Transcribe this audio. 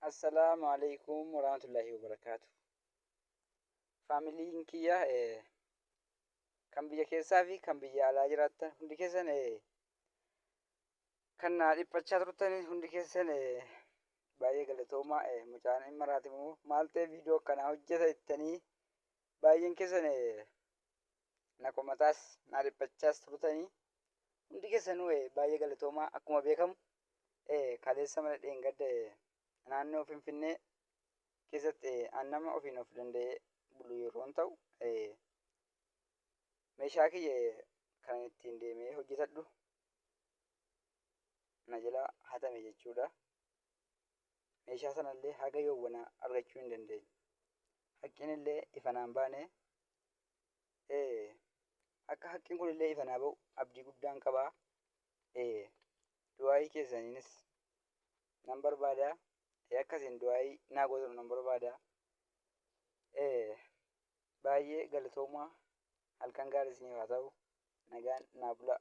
Assalamu alaikum warahmatullahi wabarakatuh. Faamiliin kiyya kan biyya keessaa fi kan biyya alaa jiraattan hundi keessan kan na dhiphachaa turtan hundi keessan baay'ee galatoomaa. Mucaan hin maraatimoo maal ta'e viidiyoo akkanaa hojjeta jettanii baay'een keessan na komataas na dhiphachaas turtanii hundi keessanuu baay'ee galatoomaa. Akkuma beekamu kaleessa mana dheengadda naannoo Finfinnee keessatti nama ofiin of danda'ee bulu yeroo ta'u meeshaa kiyya kan ittiin deemee hojjetadhu na jala hatame jechuudha. Meeshaa sanallee haga yoowwana argachuu hin dandeenye. Haqqiinillee ifa naan baane akka haqqiin kunillee ifa naa ba'u abdii guddaan qabaa. Du'aayii keessaniinis nan barbaada. Akkasiin du'aayii naa gootan nan barbaada. Baay'ee galatoomaa. Halkan gaarii isiniif haa ta'u. Nagaan naa bula.